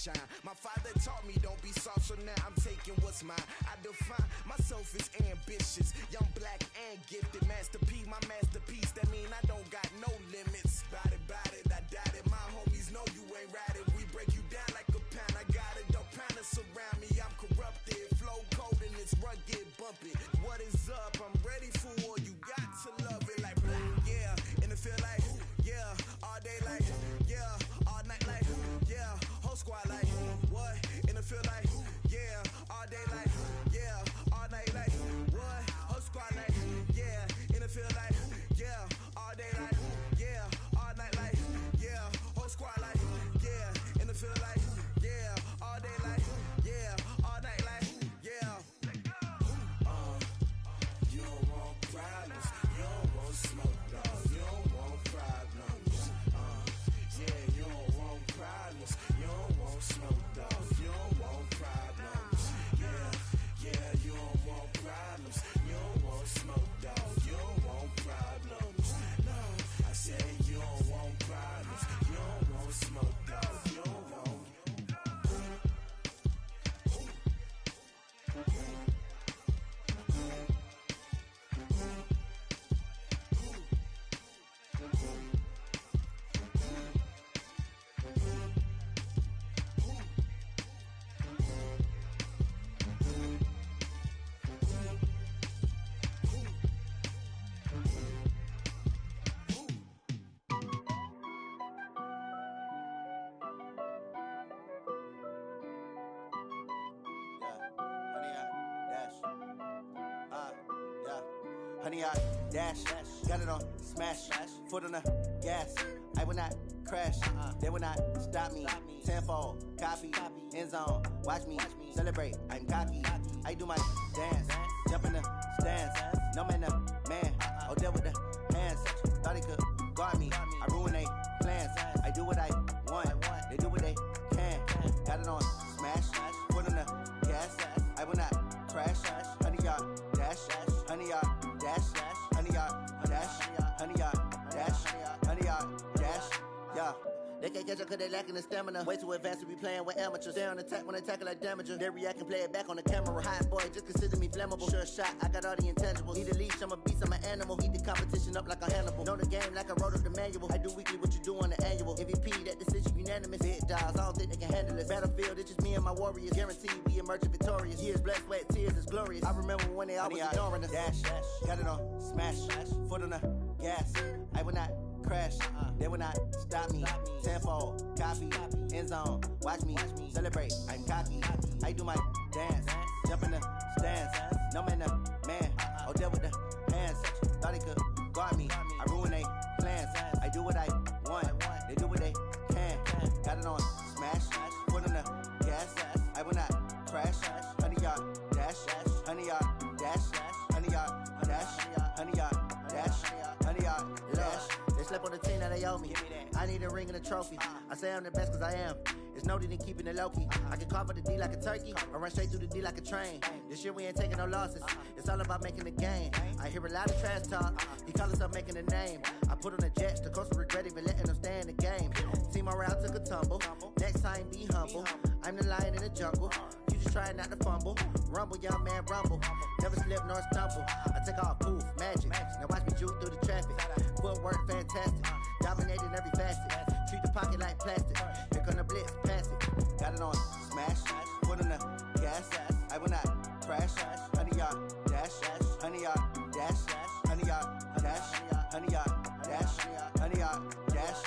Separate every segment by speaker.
Speaker 1: shine. My father taught me don't be soft, so now I'm taking what's mine. I define myself as ambitious, young, black, and gifted. Master P, my masterpiece, that mean I don't got no limits. Bout it, I doubt it. My homies know you ain't right it. We break you down like a pound. I got it, don't pound to surround me. I'm corrupted, flow cold and it's rugged, bumpy. What is up? I'm ready for war. You got to love it like yeah, and it feel like yeah, all day like yeah, all night like yeah, whole squad like what? And it feel like yeah, all day like yeah, all night like what? Whole squad like yeah, and it feel like yeah, all day like yeah, all night like yeah, whole squad like yeah, and it feel like yeah, all day like yeah, all night like yeah. You don't want problems, you don't want smoke, dog. You don't want problems. Yeah, you don't want problems, you don't want smoke, dog. You don't want problems. Yeah, you don't want problems, you don't want smoke, dog. You don't want problems. No, I said you don't want problems, you don't want smoke, dog. You don't want.
Speaker 2: Honey, I dash, got it on smash, foot on the gas. I will not crash, they will not stop me. Tenfold, copy, end zone, watch me celebrate. I'm cocky, I do my dance, jump in the stands. No man, man, oh there with the hands. Thought he could guard me, I ruin they plans. I do what I want, they do what they can. Got it on smash, foot on the gas. I will not crash, honey, y'all dash, honey, y'all dash, honey, y'all dash, honey, y'all dash, honey, y'all dash, yeah. They can't catch up cause they lacking the stamina. Way too advanced to be playing with amateurs. They on attack when they tackle like damager. They react and play it back on the camera. Hot boy, just consider me flammable. Sure shot, I got all the intangibles. Need a leash, I'm a beast, I'm an animal. Eat the competition up like a Hannibal. Know the game like I wrote up the manual. I do weekly what you do on the annual. MVP, that decision unanimous. Big dogs, I don't think they can handle this. Battlefield, it's just me and my warriors. Guaranteed we emerge victorious. Years, blood, sweat, tears, it's glorious. I remember when they always ignoring us. Dash, got it on smash, foot on the gas. I will not crash, they will not stop me. Tenfold, copy, end zone, watch me celebrate. I'm cocky, I do my dance, jump in the stands. No man, man, oh there with the hands. Thought he could guard me, I ruin they plans. I do what I want, they do what they can. Got it on smash, foot on the gas. I will not crash, honey, y'all dash, honey, y'all dash, honey, y'all dash, honey, y'all dash, honey, y'all dash. They slept on the team that they owe me. I need a ring and a trophy. I say I'm the best cause I am. It's no need in keeping it low-key. I can carve up the D like a turkey or run straight through the D like a train. This year we ain't taking no losses. It's all about making the game. I hear a lot of trash talk. He call himself making a name. I put on the Jets. The coach will regret even letting them stay in the game. Team morale took a tumble. Next time be humble. I'm the lion in the jungle. You just try not to fumble. Rumble, young man, rumble. Never slip nor stumble. I take off, poof, magic. Now watch me juke through the traffic. Footwork fantastic. Dominating every facet. Treat the pocket like plastic. Here come the blitz, pass it. Got it on smash. Foot on the gas. I will not crash. Honey, y'all dash. Honey, y'all dash. Honey, y'all dash. Honey, y'all dash. Honey, y'all dash.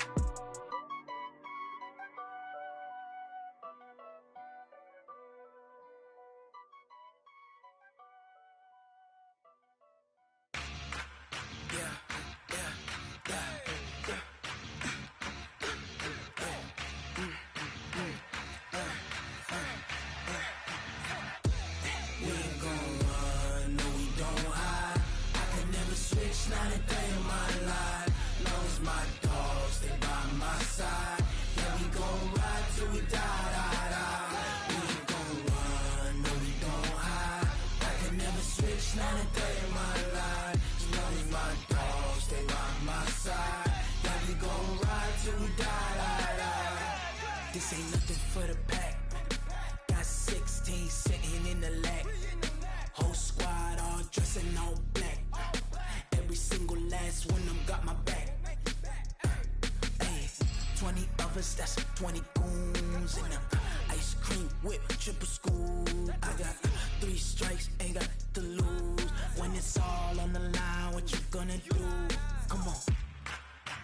Speaker 3: Not a day in my life, long as my dogs stay by my side. Yeah, we gon' ride till we die, die, die. We ain't gon' run, no we don't hide. I can never switch, not a day in my life, as long as my dogs stay by my side. Yeah, we gon' ride till we die, die, die. This ain't nothing for the pack. me sitting in the lag. Whole squad all dressed in all black. Every single last one of them got my back. 20 of us, that's 20 goons in them. Ice cream whip, triple scoop. I got 3 strikes, ain't got to lose. When it's all on the line, what you gonna do? Come on,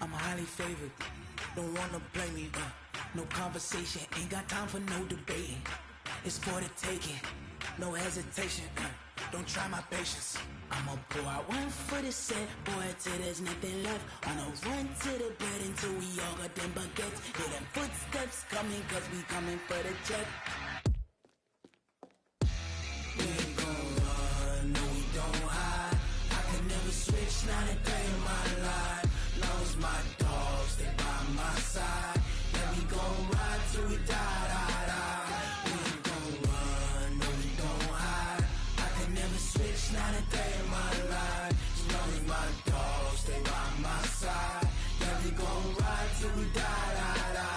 Speaker 3: I'm highly favored. Don't wanna play me, no conversation. Ain't got time for no debating. It's for the taking, no hesitation. Don't try my patience. I'ma pour out one for the set, boy, till there's nothing left. On a run to the bed until we all got them baguettes. Hear them footsteps coming, cause we coming for the check. We ain't gon' run, no we don't hide. I can never switch, not a day in my life. Long as my dogs, they by my side. Yeah, we gon' ride till we die, die, die. We ain't gon' run, no we don't hide. I can never switch, not a day in my life. As long as my dogs stay by my side. Yeah, we gon' ride till we die, die, die.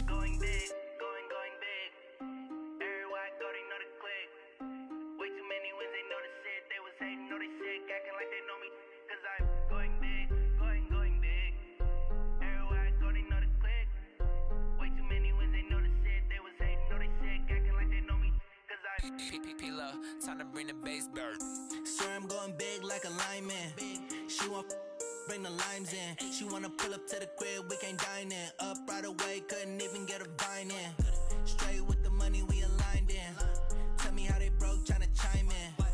Speaker 4: Going big, going big. Everywhere I go, they know the click. Way too many wins, they know the shit. They was hating, know they sick, acting like they know me. Cause I'm going big, going big. Everywhere I go, they know the click. Way too many wins, they know the shit. They was hating, know they sick, acting like they know me. Cause I'm
Speaker 3: P-P-P-Love, time to bring the bass bird.
Speaker 4: swear I'm going big like a lineman. She want bring the limes in. She wanna pull up to the crib, we can't dine in. Up right away, couldn't even get a vine in. Straight with the money we aligned in. Tell me how they broke, tryna chime in.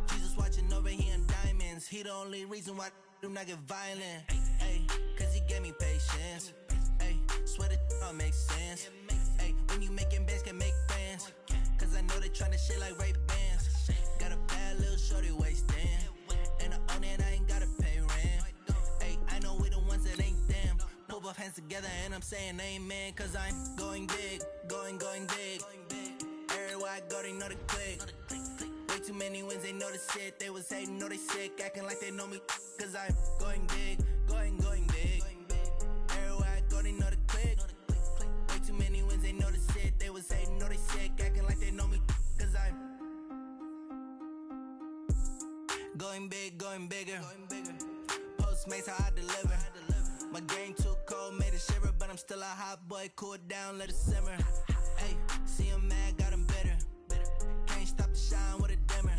Speaker 4: Jesus watching over here in diamonds. He the only reason why I do not get violent. Ay, cause he gave me patience. Ay, swear that all makes sense. Ay, when you making bands, can make friends. Cause I know they tryna shit like Ray-Bans. Got a bad little shorty wasting. And I own it, I ain't gotta pay rent. Ay, I know we the ones that ain't them. Pull both hands together and I'm saying amen. Cause I'm going big, going big. Everywhere I go, they know the click. Way too many wins, they know the shit. They was hating, know they sick, acting like they know me. Cause I'm going big, going big. Everywhere I go, they know the click. Way too many wins, they know the shit. They was hating, know they sick, acting like they know me. Cause I'm going big, going bigger. Postmates how I deliver. My game too cold, made it shiver, but I'm still a hot boy. Cool it down, let it simmer. Hey, see him mad, got him bitter. Can't stop the shine with a dimmer.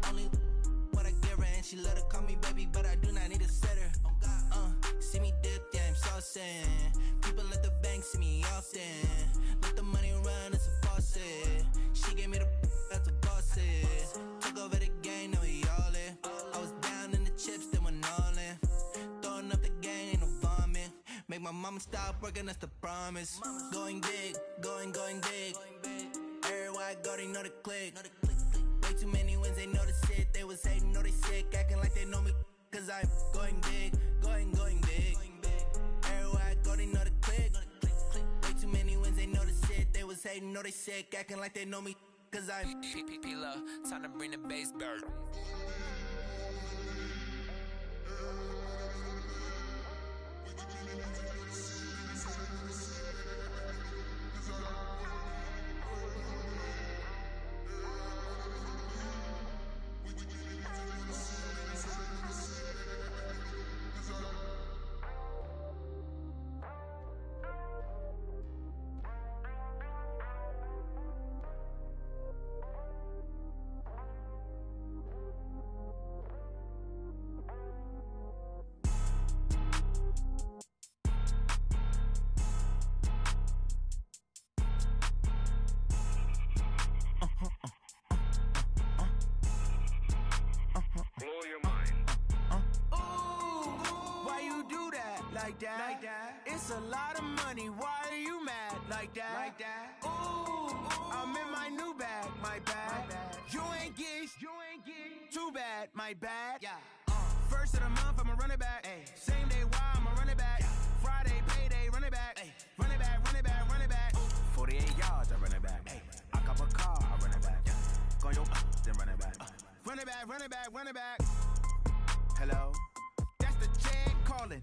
Speaker 4: Only what I give her, and she let her call me baby, but I do not need a sitter. See me dip, yeah, I'm saucing. People at the bank see me often. Let the money run, it's a faucet. She gave me the that's a bosses. Took over the game, now we all in. I was down in the chips, they went all in. Throwing up the gang, ain't no vomit. Make my mama stop working, that's the promise. Going big, going big. Everywhere I go, they know the click. Way too many wins, they know the shit. They was hating, know they sick, acting like they know me. Cause I'm going big, going big. Everywhere I go, they know the click. Way too many wins, they know the shit. They was hating, know they sick, acting like they know me. Cause I'm
Speaker 3: P-P-P-Love, time to bring the bass bird.
Speaker 1: Like that. It's a lot of money. Why are you mad like that? Ooh, I'm in my new bag. My bad. You ain't getting too bad. My bad. Yeah. First of the month, I'ma run it back. Ay. Same day, why I'ma run it back. Friday, payday, run it back. Ay. Run it back. 48 yards, I run it back. Ay. I cop a car, I run it back. Go your then run it back. Run run it back. Hello? That's the Jag calling.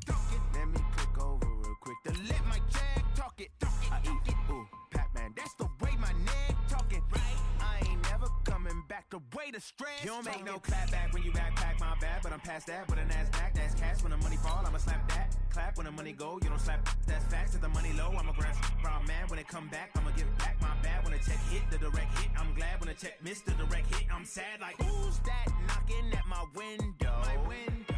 Speaker 1: Let me click over real quick to let my Jag talk it. I eat, ooh, Pac-Man. That's the way my neck talking. Right? I ain't never coming back the way the stress. You don't make no clap back when you backpack, my bad. But I'm past that with an ass back. That's cash when the money fall. I'ma slap that. Clap when the money go. You don't slap. That's facts. If the money low, I'ma grab brown man. When it come back, I'ma give back my bad. When the check hit, the direct hit. I'm glad when the check missed the direct hit. I'm sad like, who's that knocking at my window?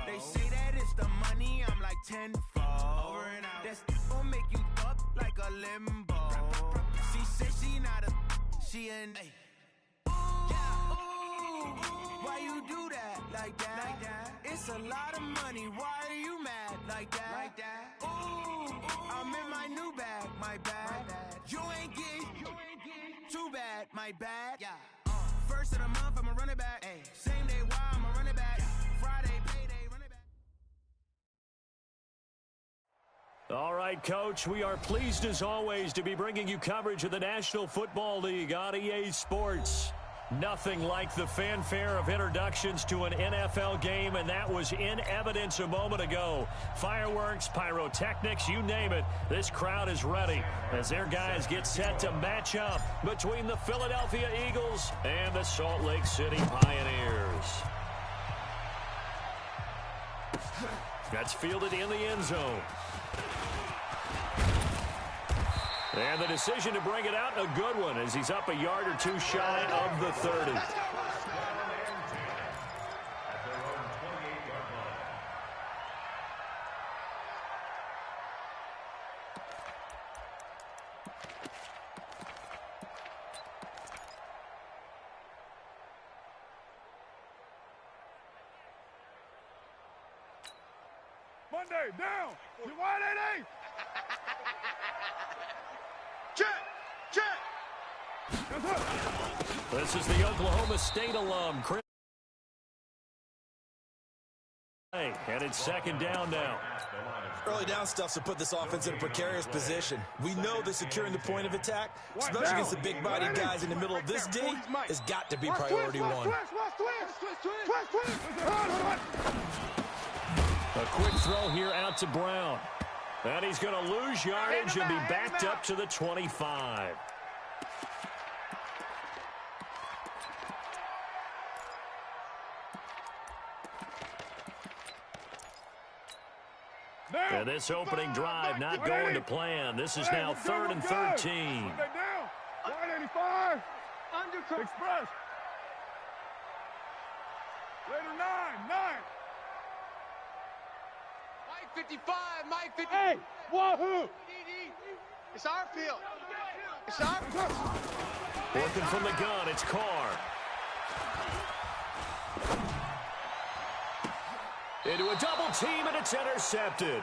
Speaker 1: They say that it's the money. I'm like tenfold. Over and out. That's gonna make you up like a limbo. She said she not a. She an. Hey. Why you do that like that? It's a lot of money. Why are you mad like that? Ooh, I'm in my new bag, my bad. You ain't getting too bad, my bad. Yeah. First of the month, I'ma run it back. Ay. Same day, why I'ma run it back. Friday, payday, run it back.
Speaker 5: All right, Coach, we are pleased as always to be bringing you coverage of the National Football League on EA Sports. Nothing like the fanfare of introductions to an NFL game, and that was in evidence a moment ago. Fireworks, pyrotechnics, you name it. This crowd is ready as their guys get set to match up between the Philadelphia Eagles and the Salt Lake City Pioneers. That's fielded in the end zone. And the decision to bring it out, a good one, as he's up a yard or two shy of the 30.
Speaker 6: Monday, down! You wide 88! Check!
Speaker 5: This is the Oklahoma State alum, Chris. And it's second down now.
Speaker 7: Early down stuff to put this offense in a precarious position. We know that securing the point of attack, especially against the big-bodied guys in the middle of this D, has got to be priority one.
Speaker 5: A quick throw here out to Brown. And he's going to lose yardage and be backed up to the 25. And this opening drive not going to plan. This is now 3rd and 13.
Speaker 6: Down. 185. Express. Later 9.
Speaker 8: 55, Mike 50.
Speaker 6: Hey, wahoo!
Speaker 8: It's our field. It's our field.
Speaker 5: Working from the gun, it's Carr. Into a double team, and it's intercepted.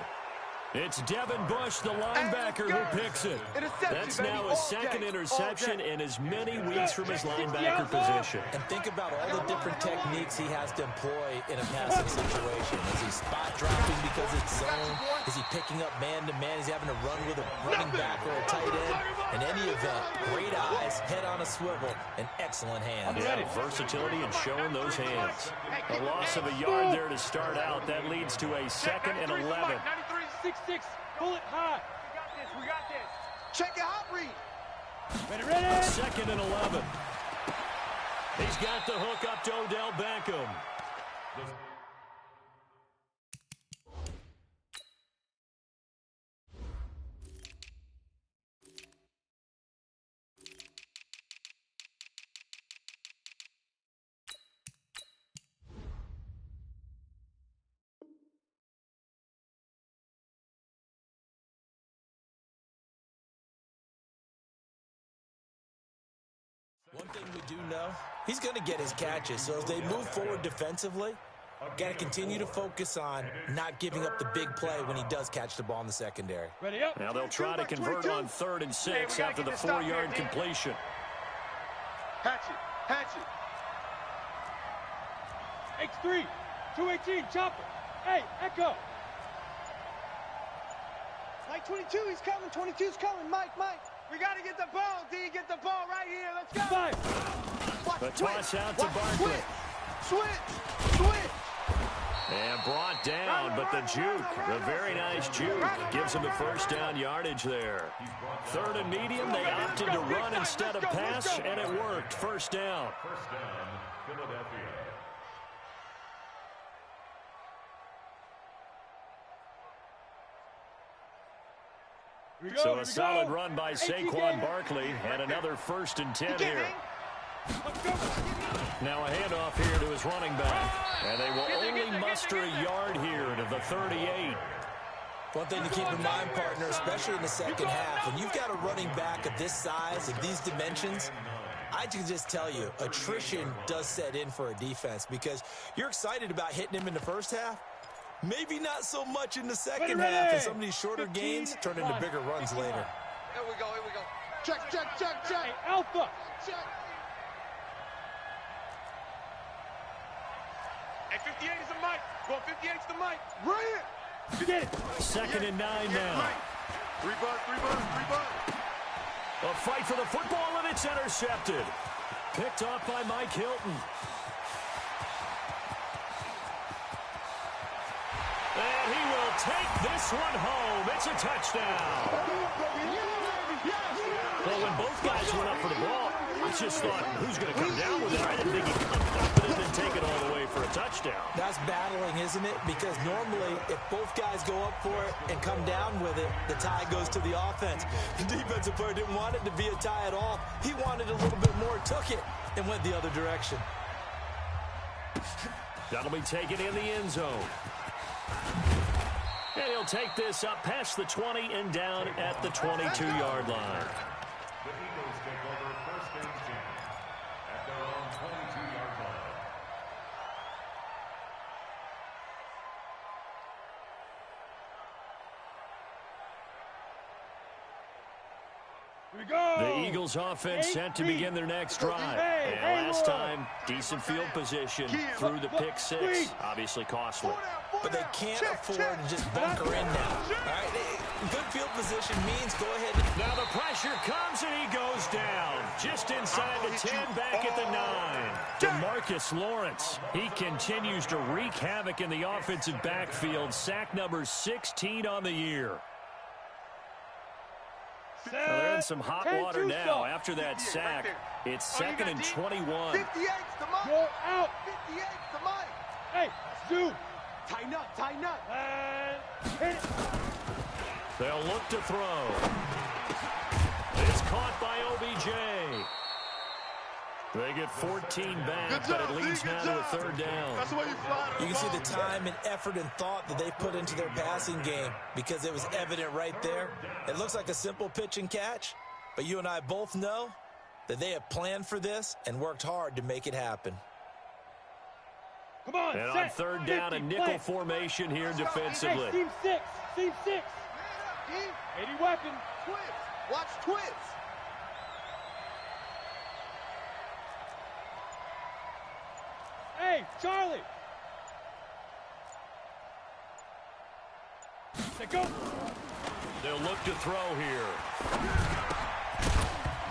Speaker 5: It's Devin Bush, the linebacker, who picks it. That's now his second interception in as many weeks from his linebacker position.
Speaker 7: And think about all the different techniques he has to employ in a passing situation. Is he spot dropping because it's zone? Is he picking up man-to-man? Is he having to run with a running back or a tight end? In any event, great eyes, head on a swivel, and excellent hands.
Speaker 5: Yeah, versatility and showing those hands. A loss of a yard there to start out. That leads to a 2nd and 11.
Speaker 6: 6-6, pull it high. We got this.
Speaker 8: Check it out, Reed.
Speaker 6: Ready.
Speaker 5: 2nd and 11. He's got the hook up to Odell Beckham.
Speaker 7: One thing we do know, he's going to get his catches. So as they move forward defensively, got to continue to focus on not giving up the big play when he does catch the ball in the secondary.
Speaker 6: Ready up.
Speaker 5: Now they'll try to convert on 3rd and 6 after the 4-yard completion.
Speaker 6: Hatch it. X3, 218, chopper. Hey, Echo.
Speaker 8: Mike 22, he's coming. 22's coming. Mike. We got to get the ball, D. Get the ball right here. Let's go.
Speaker 6: Five.
Speaker 5: The toss out to Barkley.
Speaker 1: Switch.
Speaker 5: And brought down, but the juke, the very nice juke, gives him the first down yardage there. 3rd and medium, they opted to run instead of pass, and it worked. First down.
Speaker 9: Philadelphia.
Speaker 5: So a solid run by Saquon Barkley, and another 1st and 10 here. Now a handoff here to his running back, and they will only muster a yard here to the 38.
Speaker 7: One thing to keep in mind, partner, especially in the second half, when you've got a running back of this size, of these dimensions, I can just tell you, attrition does set in for a defense because you're excited about hitting him in the first half. Maybe not so much in the second half, and some of these shorter gains turn into bigger runs later.
Speaker 8: Here we go. Check. Hey, Alpha. Check.
Speaker 6: Hey, 58 is the mic. Well, 58's the mic.
Speaker 8: Bring it.
Speaker 6: Get it.
Speaker 5: 2nd and 9 now.
Speaker 6: 3 buzz.
Speaker 5: A fight for the football, and it's intercepted. Picked off by Mike Hilton. And he will take this one home. It's a touchdown. Well, when both guys went up for the ball, I just thought, who's going to come down with it? I didn't think he could dump it and take it all the way for a touchdown.
Speaker 7: That's battling, isn't it? Because normally, if both guys go up for it and come down with it, the tie goes to the offense. The defensive player didn't want it to be a tie at all. He wanted a little bit more, took it, and went the other direction.
Speaker 5: That'll be taken in the end zone. And he'll take this up past the 20 and down at the 22-yard line.
Speaker 9: The Eagles take over 1st and 10 at their own 22-yard line.
Speaker 6: Here we go.
Speaker 5: The Eagles offense set to begin their next drive. And last time, decent field position through the pick 6. Obviously costly.
Speaker 7: But they can't afford to just bunker in now. All right, good field position means go ahead.
Speaker 5: Now the pressure comes and he goes down. Just inside the 10, back at the 9. DeMarcus Lawrence. He continues to wreak havoc in the offensive backfield. Sack number 16 on the year. Well, they're in some hot water now. After that sack, it's 2nd and 21.
Speaker 8: 58's the mic.
Speaker 6: Go out.
Speaker 8: 58's the mic.
Speaker 6: Hey, Stu.
Speaker 8: Tighten up.
Speaker 6: Hit it.
Speaker 5: They'll look to throw. It's caught by OBJ. They get 14 back, but it leads now to a 3rd down.
Speaker 6: That's the way you fly.
Speaker 7: You can see the time and effort and thought that they put into their passing game because it was evident right there. It looks like a simple pitch and catch, but you and I both know that they have planned for this and worked hard to make it happen.
Speaker 6: Come on,
Speaker 5: and
Speaker 6: set.
Speaker 5: on 3rd down, a nickel formation here defensively.
Speaker 6: Hey, team 6. 80 weapon.
Speaker 8: Twins. Watch twins.
Speaker 6: Hey, Charlie. Let's go.
Speaker 5: They'll look to throw here.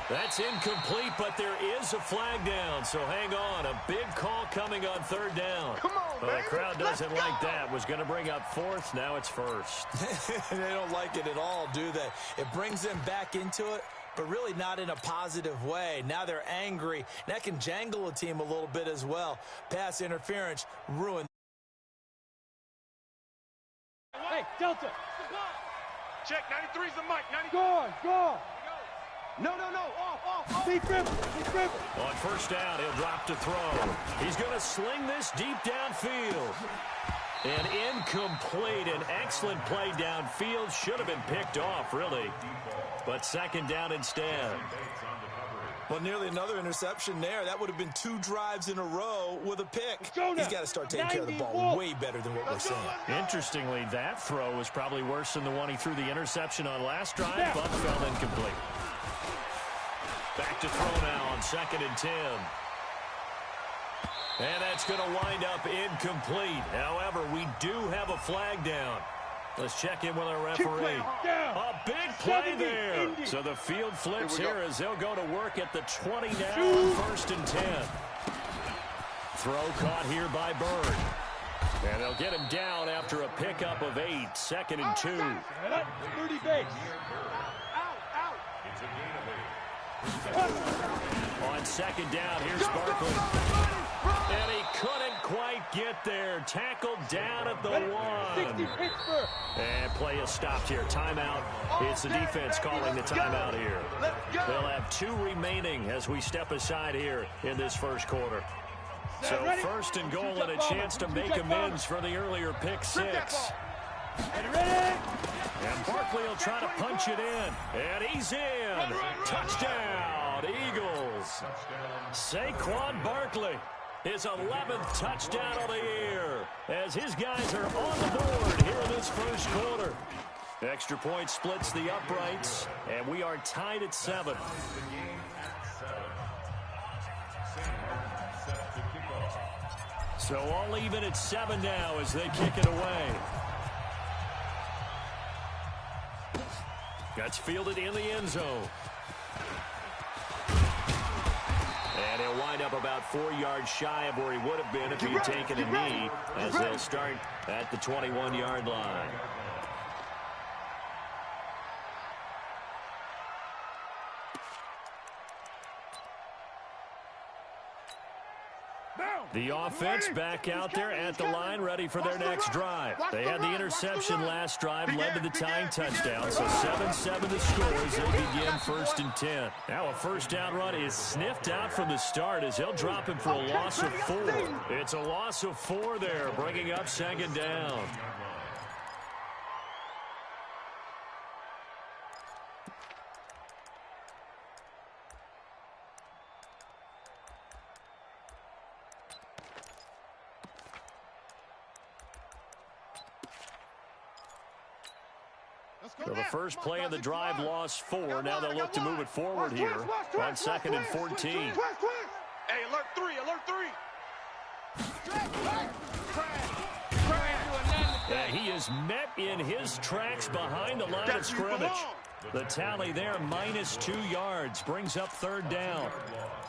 Speaker 5: That's incomplete, but there is a flag down, so hang on. A big call coming on 3rd down.
Speaker 8: Come on,
Speaker 5: well, the crowd doesn't like that. Was going to bring up 4th. Now it's 1st.
Speaker 7: They don't like it at all, do they? It brings them back into it, but really not in a positive way. Now they're angry. That can jangle a team a little bit as well. Pass interference ruined.
Speaker 6: Hey, Delta. Check, 93's the mic. 90.
Speaker 8: Go. No. Off.
Speaker 6: Deep river.
Speaker 5: On 1st down, he'll drop to throw. He's going to sling this deep downfield. And incomplete. An excellent play downfield. Should have been picked off, really. But 2nd down instead.
Speaker 7: Well, nearly another interception there. That would have been 2 drives in a row with a pick. He's got to start taking care of the ball way better than what we're seeing.
Speaker 5: Interestingly, that throw was probably worse than the one he threw the interception on last drive, but fell incomplete. Back to throw now on 2nd and 10. And that's going to wind up incomplete. However, we do have a flag down. Let's check in with our referee. A big play there. So the field flips here as they'll go to work at the 20 now on 1st and 10. throw caught here by Bird. And they'll get him down after a pickup of 8. 2nd and 2.
Speaker 8: 30 base. Out.
Speaker 9: It's a gain of 8.
Speaker 5: On 2nd down, here's Barkley. And he couldn't quite get there. Tackled down at the 1. And play is stopped here. Timeout. It's the defense calling the timeout here. They'll have 2 remaining as we step aside here in this first quarter. So 1st and goal and a chance to make amends for the earlier pick 6. And Barkley will try to punch it in. And he's in. Touchdown, Eagles. Saquon Barkley. His 11th touchdown of the year as his guys are on the board here in this first quarter. Extra point splits the uprights, and we are tied at 7. So all even at 7 now as they kick it away. That's fielded in the end zone. And he'll wind up about 4 yards shy of where he would have been if he had taken a knee, as they'll start at the 21-yard line. The offense back out there at the line, ready for their next drive. They had the interception last drive, led to the tying touchdown. So 7-7 the score as they begin 1st and 10. Now a first down run is sniffed out from the start as they'll drop him for a loss of 4. It's a loss of 4 there, bringing up 2nd down. So the first play of the drive lost 4. Now they'll look to move it forward here on 2nd and 14.
Speaker 6: Hey, alert 3, alert 3.
Speaker 5: And he is met in his tracks behind the line of scrimmage. The tally there, -2 yards, brings up 3rd down.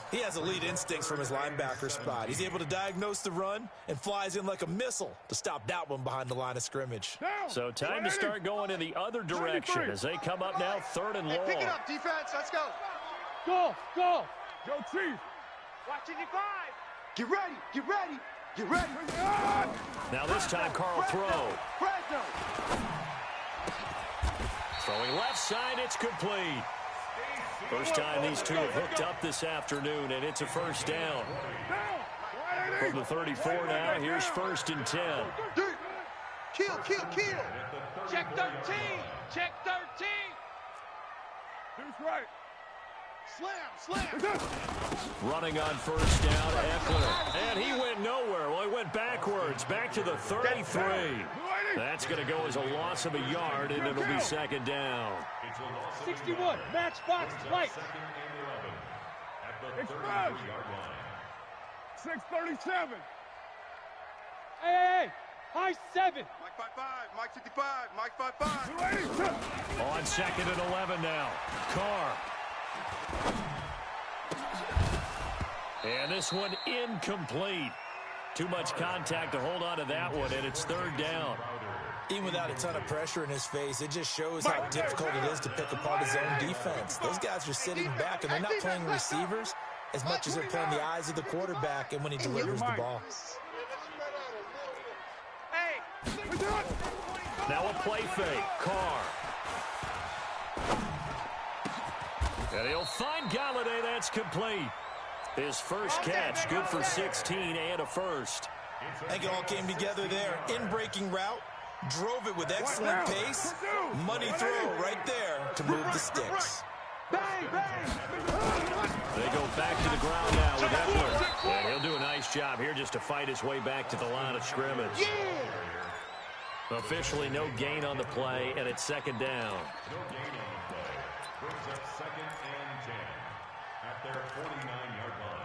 Speaker 7: He has elite instincts from his linebacker spot. He's able to diagnose the run and flies in like a missile to stop that one behind the line of scrimmage.
Speaker 5: So time to start going in the other direction as they come up now 3rd and long.
Speaker 8: Pick it up, defense. Let's go.
Speaker 6: Go, Chief.
Speaker 8: Watch it, 5. Get ready.
Speaker 5: Now this time, Carl throw. Throwing left side, it's complete. First time these two have hooked up this afternoon, and it's a first down. From the 34 now, here's 1st and 10.
Speaker 8: Kill.
Speaker 6: Check 13.
Speaker 8: Who's right? Slam.
Speaker 5: Running on first down, Eckler. And he went nowhere. Well, he went backwards, back to the 33. That's going to go as a loss of a yard, and it'll be 2nd down.
Speaker 6: 61, matchbox, right.
Speaker 8: Express. 637.
Speaker 6: Hey, high 7.
Speaker 8: Mike 55, Mike 55, Mike 55.
Speaker 5: On 2nd and 11 now. Carr. And this one incomplete. Too much contact to hold on to that one, and it's 3rd down.
Speaker 7: Even without a ton of pressure in his face, it just shows how difficult it is to pick apart his own defense. Those guys are sitting back, and they're not playing receivers as much as they're playing the eyes of the quarterback and when he delivers the ball.
Speaker 8: Hey.
Speaker 5: Now a play fake. Carr. And he'll find Galladay. That's complete. His first catch, good for 16 and a first.
Speaker 7: I think it all came together there. In-breaking route, drove it with excellent pace. Money throw right there to move the sticks.
Speaker 8: Bang!
Speaker 5: They go back to the ground now with Eckler. And he'll do a nice job here just to fight his way back to the line of scrimmage. Officially no gain on the play, and it's 2nd down.
Speaker 9: No gain on the play. Brings up 2nd and 10 at their 49-yard line.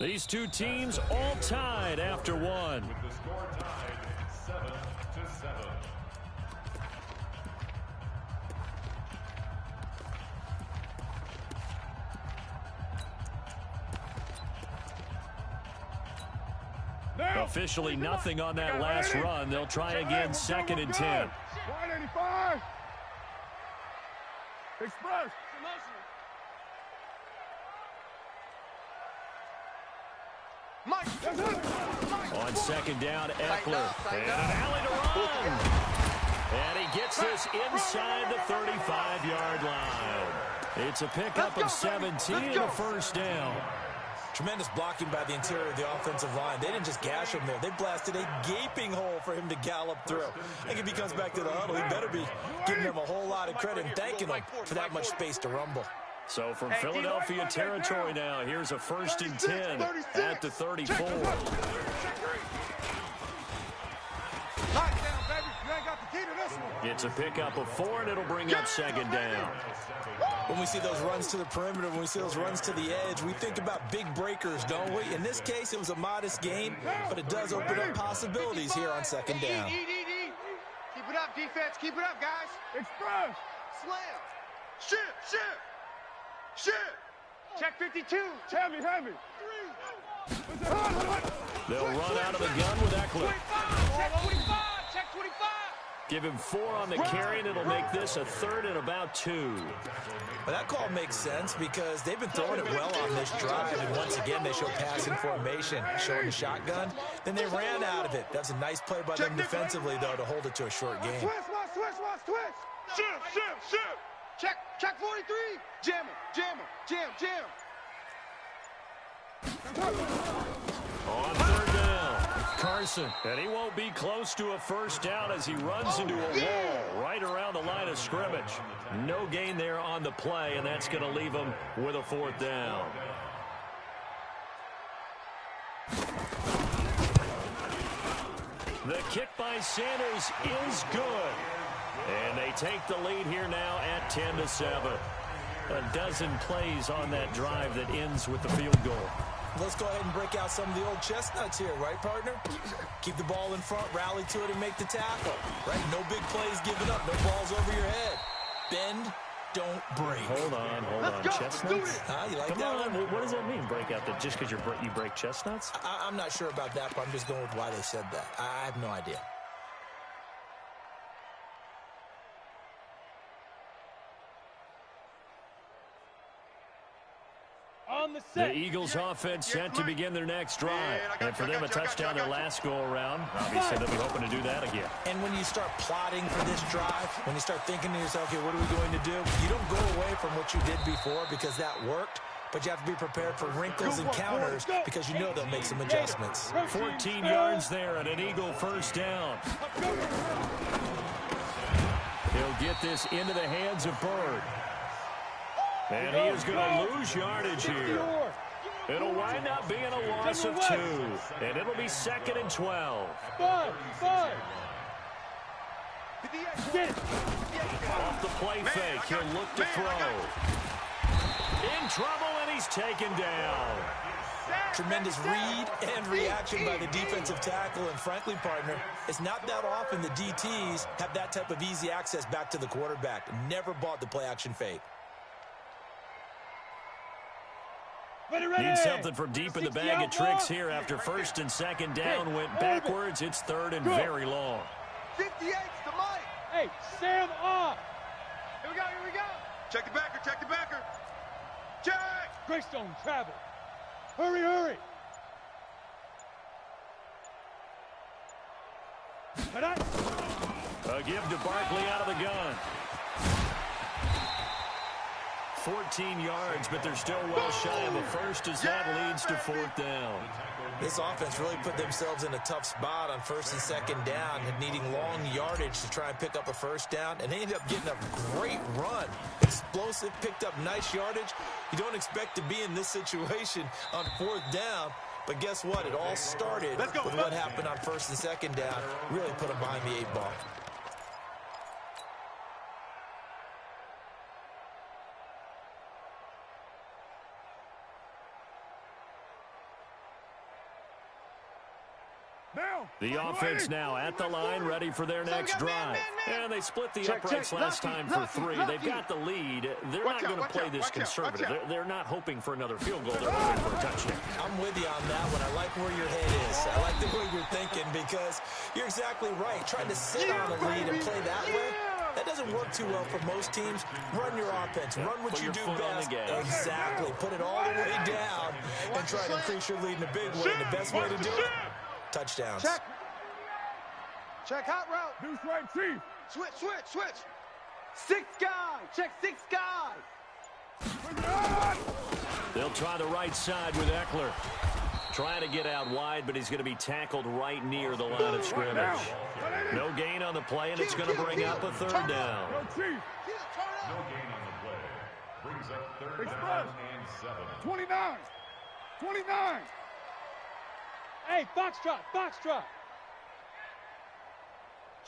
Speaker 5: These two teams all tied after one.
Speaker 9: With the score tied 7-7.
Speaker 5: Officially nothing on that last run. They'll try again, 2nd and 10.
Speaker 6: 185. Express.
Speaker 5: On 2nd down, Eckler. And an alley to run. And he gets this inside the 35-yard line. It's a pickup of 17 and a first down.
Speaker 7: Tremendous blocking by the interior of the offensive line. They didn't just gash him there. They blasted a gaping hole for him to gallop through. I think if he comes back to the huddle, he better be giving them a whole lot of credit and thanking them for that much space to rumble.
Speaker 5: So from Philadelphia territory now, here's a 1st and 10 at the 34. It's a pickup of 4, and it'll bring up 2nd down.
Speaker 7: When we see those runs to the perimeter, when we see those runs to the edge, we think about big breakers, don't we? In this case, it was a modest gain, but it does open up possibilities here on 2nd down.
Speaker 8: Keep it up, defense. Keep it up, guys.
Speaker 6: Express.
Speaker 8: Slam. Shit. Check 52.
Speaker 6: Heavy.
Speaker 5: They'll run out of the gun with Eckler.
Speaker 8: 25. Check 25.
Speaker 5: Give him 4 on the carry, and it'll make this a 3rd and about 2.
Speaker 7: Well, that call makes sense because they've been throwing it well on this drive, and once again they show passing formation, showing the shotgun. Then they ran out of it. That's a nice play by them defensively, though, to hold it to a short game.
Speaker 8: Twist. Shift. Check 43. Jam.
Speaker 5: On 3rd down, Carson. And he won't be close to a first down as he runs into a wall right around the line of scrimmage. No gain there on the play, and that's going to leave him with a 4th down. The kick by Sanders is good. And they take the lead here now at 10-7. A dozen plays on that drive that ends with the field goal.
Speaker 7: Let's go ahead and break out some of the old chestnuts here, right, partner? Keep the ball in front, rally to it, and make the tackle, right? No big plays given up, no balls over your head. Bend, don't break.
Speaker 5: Hold on. Chestnuts?
Speaker 7: You like
Speaker 5: Come
Speaker 7: that
Speaker 5: on,
Speaker 7: one?
Speaker 5: what does that mean, break out? That just because you break chestnuts?
Speaker 7: I'm not sure about that, but I'm just going with why they said that. I have no idea.
Speaker 5: The Eagles offense set to begin their next drive. And for them, a touchdown their last go-around. Obviously, they'll be hoping to do that again.
Speaker 7: And when you start plotting for this drive, when you start thinking to yourself, okay, what are we going to do? You don't go away from what you did before because that worked, but you have to be prepared for wrinkles and counters because you know they'll make some adjustments.
Speaker 5: 14 yards there and an Eagle first down. He'll get this into the hands of Bird. And he is going to lose yardage here. It'll wind up being a loss of 2. And it'll be 2nd and 12. Off the play fake, he'll look to throw. In trouble, and he's taken down.
Speaker 7: Tremendous read and reaction by the defensive tackle. And frankly, partner, it's not that often the DTs have that type of easy access back to the quarterback. Never bought the play-action fake.
Speaker 5: Need something from deep in the bag of tricks here after 1st and 2nd down went backwards. It's 3rd and very long.
Speaker 8: 58's to Mike.
Speaker 6: Hey, Sam off.
Speaker 8: Here we go. Check the backer. Check.
Speaker 6: Greystone, travel. Hurry.
Speaker 5: A give to Barkley out of the gun. 14 yards, but they're still well shy of a first as that leads to 4th down.
Speaker 7: This offense really put themselves in a tough spot on 1st and 2nd down and needing long yardage to try and pick up a first down, and they ended up getting a great run. Explosive, picked up nice yardage. You don't expect to be in this situation on 4th down, but guess what? It all started with what happened on 1st and 2nd down. Really put them behind the 8 ball.
Speaker 5: The offense now at the line, ready for their next drive. And they split the uprights last time for 3. They've got the lead. They're not going to play this conservative. They're not hoping for another field goal. They're hoping for a touchdown.
Speaker 7: I'm with you on that one. I like where your head is. I like the way you're thinking because you're exactly right. Trying to sit on a lead and play that way, that doesn't work too well for most teams. Run your offense. Run what you do best. Exactly. Put it all the way down and try to increase your lead in a big way. And the best way to do it, touchdowns.
Speaker 8: Check hot route.
Speaker 6: Deuce right, Chief.
Speaker 8: Switch. 6 guys. Check 6 guys.
Speaker 5: They'll try the right side with Eckler. Trying to get out wide, but he's going to be tackled right near the line of scrimmage. No gain on the play, and it's going to bring up a 3rd down.
Speaker 9: No gain on the play. Brings up 3rd down and 7.
Speaker 6: 29.
Speaker 8: Hey, Foxtrot.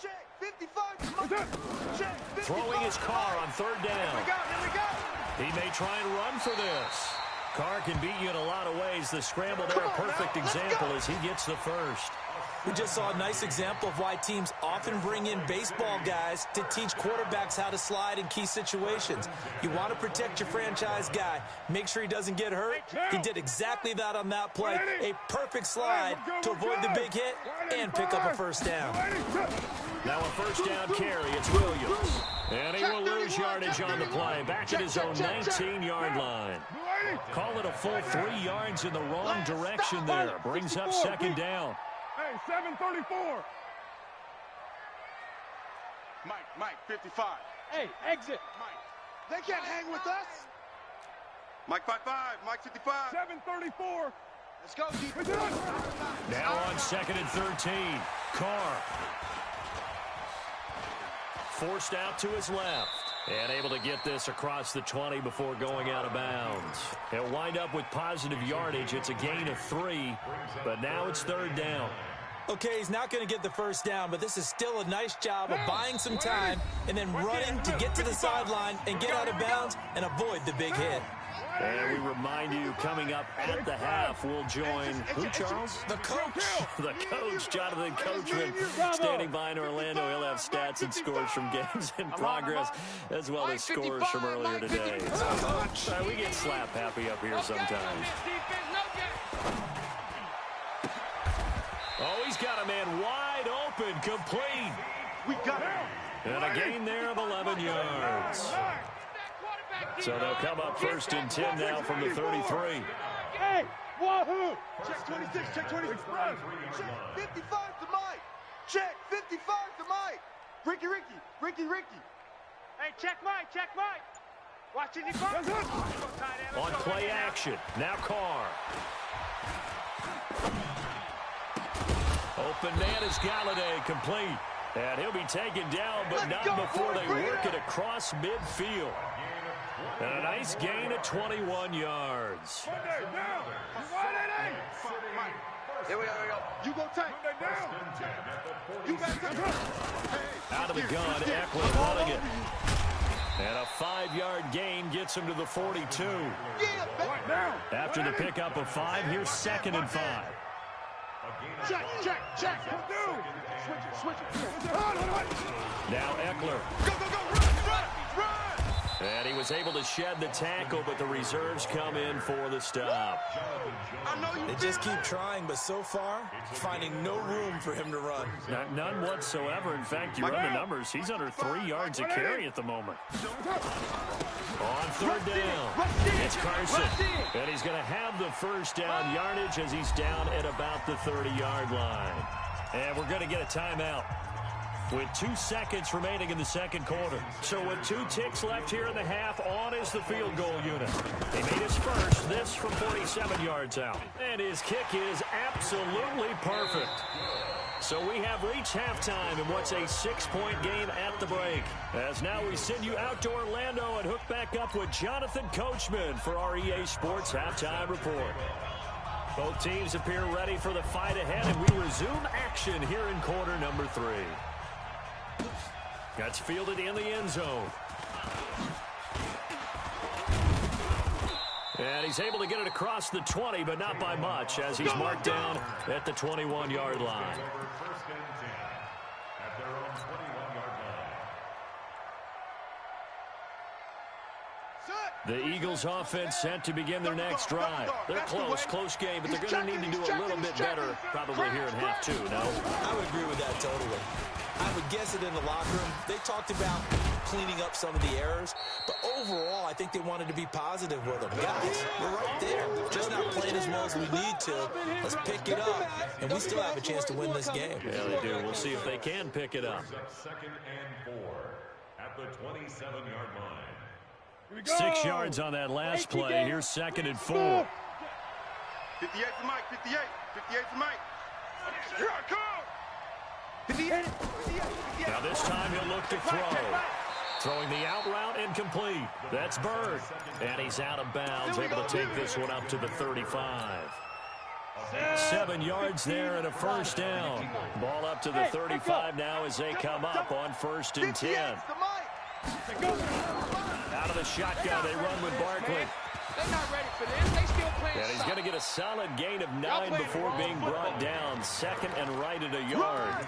Speaker 8: Check 55. Check 55.
Speaker 5: Throwing his car on 3rd down.
Speaker 8: Here we go.
Speaker 5: He may try and run for this. Carr can beat you in a lot of ways. The scramble there, a perfect example as he gets the first.
Speaker 7: We just saw a nice example of why teams often bring in baseball guys to teach quarterbacks how to slide in key situations. You want to protect your franchise guy. Make sure he doesn't get hurt. He did exactly that on that play. A perfect slide to avoid the big hit and pick up a 1st down.
Speaker 5: Now a 1st down carry. It's Williams. And he will lose yardage on the play. Back at his own 19-yard line. Call it a full 3 yards in the wrong direction there. Brings up 2nd down.
Speaker 6: Hey, 734.
Speaker 8: Mike, 55. Hey, exit. Mike. They can't hang with us. Mike, 55. Mike, 55.
Speaker 6: 734.
Speaker 8: Let's go, defense.
Speaker 5: Now on 2nd and 13. Carr. Forced out to his left. And able to get this across the 20 before going out of bounds. He'll wind up with positive yardage. It's a gain of 3, but now it's 3rd down.
Speaker 7: Okay, he's not going to get the 1st down, but this is still a nice job of buying some time and then running to get to the sideline and get out of bounds and avoid the big hit.
Speaker 5: And we remind you, coming up at the half, we'll join who, Charles?
Speaker 7: The coach.
Speaker 5: The coach, Jonathan Coachman, standing by in Orlando. He'll have stats and scores from games in progress, as well as scores from earlier today. We get slap happy up here sometimes. Oh, he's got a man wide open, complete.
Speaker 8: We got him.
Speaker 5: And a gain there of 11 yards. So they'll come up 1st and 10 now from the 33.
Speaker 8: Hey, wahoo! Check 26, check 26. Check 55 to Mike. Check 55 to Mike. Ricky. Hey, check Mike. Watch it,
Speaker 5: on play action. Now Carr. Open man is Galladay, complete. And he'll be taken down, but not before they work it across midfield. And a nice gain of 21 yards.
Speaker 8: Here we go. You go take. You got
Speaker 5: out of the gun, Eckler running it. And a 5-yard gain gets him to the 42. After the pickup of 5, here's 2nd and 5.
Speaker 8: Check. Switch it.
Speaker 5: Now Eckler.
Speaker 8: Go, run.
Speaker 5: And he was able to shed the tackle, but the reserves come in for the stop.
Speaker 7: They just keep trying, but so far, finding no room for him to run.
Speaker 5: None whatsoever. In fact, you run the numbers. He's under 3 yards a carry at the moment. On 3rd down, it's Carson. And he's going to have the 1st down yardage as he's down at about the 30-yard line. And we're going to get a timeout with 2 seconds remaining in the 2nd quarter. So with 2 ticks left here in the half, on is the field goal unit. He made his first, this from 47 yards out. And his kick is absolutely perfect. So we have reached halftime in what's a 6-point game at the break. As now we send you out to Orlando and hook back up with Jonathan Coachman for our EA Sports Halftime Report. Both teams appear ready for the fight ahead, and we resume action here in quarter number 3. That's fielded in the end zone. And he's able to get it across the 20, but not by much, as he's marked down at the 21-yard line.
Speaker 9: First and 10 at their own 21-yard line.
Speaker 5: The Eagles offense set to begin their next drive. They're close game, but they're going to need to do a little bit better probably here in half two, no?
Speaker 7: I would agree with that totally. I would guess it in the locker room. They talked about cleaning up some of the errors, but overall, I think they wanted to be positive with them. Guys, we're right there. Just not playing as well as we need to. Let's pick it up, and we still have a chance to win this game.
Speaker 5: Yeah, they do. We'll see if they can pick it up.
Speaker 9: Second and 4 at the 27-yard line.
Speaker 5: 6 yards on that last play. Here's second and 4.
Speaker 8: 58 to Mike, 58. 58 to Mike. Here I come. 58.
Speaker 5: Now this time he'll look to throw. Throwing the out route incomplete. That's Bird. And he's out of bounds, able to take this one up to the 35. 7 yards there and a first down. Ball up to the 35 now as they come up on 1st and 10. Out of the shotgun, they run with Barkley.
Speaker 6: They're not ready for this. They still playing.
Speaker 5: And he's going to get a solid gain of 9 before being brought down. Second and right at a yard.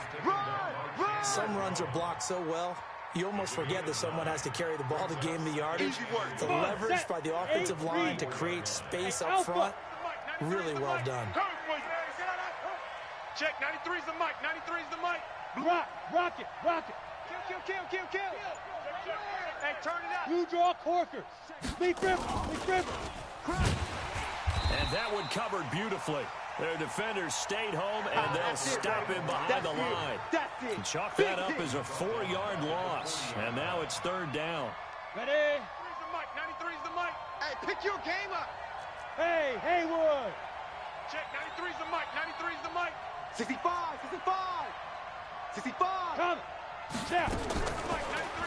Speaker 7: Some runs are blocked so well, you almost forget that someone has to carry the ball to gain the yardage. The leverage by the offensive line to create space up front, really well done.
Speaker 6: Check, 93's the mic. 93's the mic. Rock it. Kill. Hey, turn it up. Blue draw Corker. Lee Griffin.
Speaker 5: And that one covered beautifully. Their defenders stayed home, and they'll stop him behind the line. And chalk that up as a 4-yard loss. And now it's 3rd down.
Speaker 6: Ready? 93's the mic. 93's the mic. Hey, pick your game up. Hey, Haywood. Check, 93's the mic. 93's the mic. 65. Come. Check.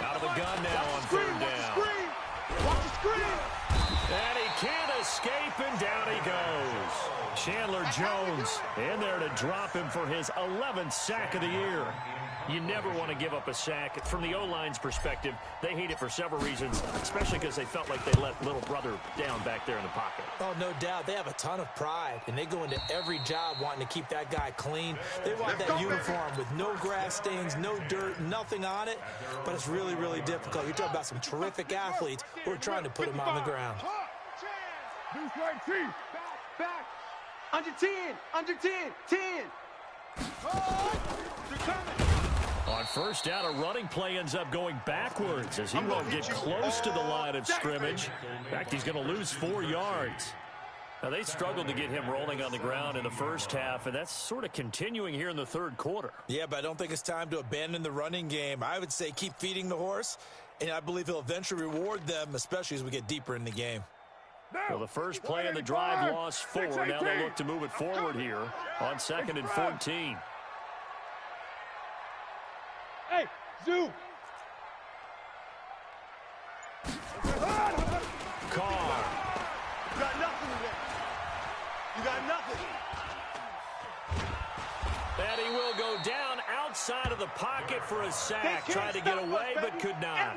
Speaker 5: Out of the gun now on 3rd down.
Speaker 6: Watch the screen.
Speaker 5: And he can't escape, and down he goes. Chandler Jones in there to drop him for his 11th sack of the year. You never want to give up a sack. From the O-line's perspective, they hate it for several reasons, especially because they felt like they let little brother down back there in the pocket.
Speaker 7: Oh, no doubt. They have a ton of pride, and they go into every job wanting to keep that guy clean. They want that uniform with no grass stains, no dirt, nothing on it, but it's really, really difficult. You're talking about some terrific athletes who are trying to put him on the ground.
Speaker 8: Back. Under 10. 10. They're coming.
Speaker 5: On 1st down, a running play ends up going backwards as he won't get close to the line of scrimmage. In fact, he's going to lose 4 yards. Now, they struggled to get him rolling on the ground in the first half, and that's sort of continuing here in the 3rd quarter.
Speaker 7: Yeah, but I don't think it's time to abandon the running game. I would say keep feeding the horse, and I believe he'll eventually reward them, especially as we get deeper in the game.
Speaker 5: Well, the first play in the drive lost 4. Now they look to move it forward here on 2nd and 14.
Speaker 6: Hey, Zoo.
Speaker 5: Carr.
Speaker 8: You got nothing today. You got nothing.
Speaker 5: And he will go down outside of the pocket for a sack. Tried to get away, but could not.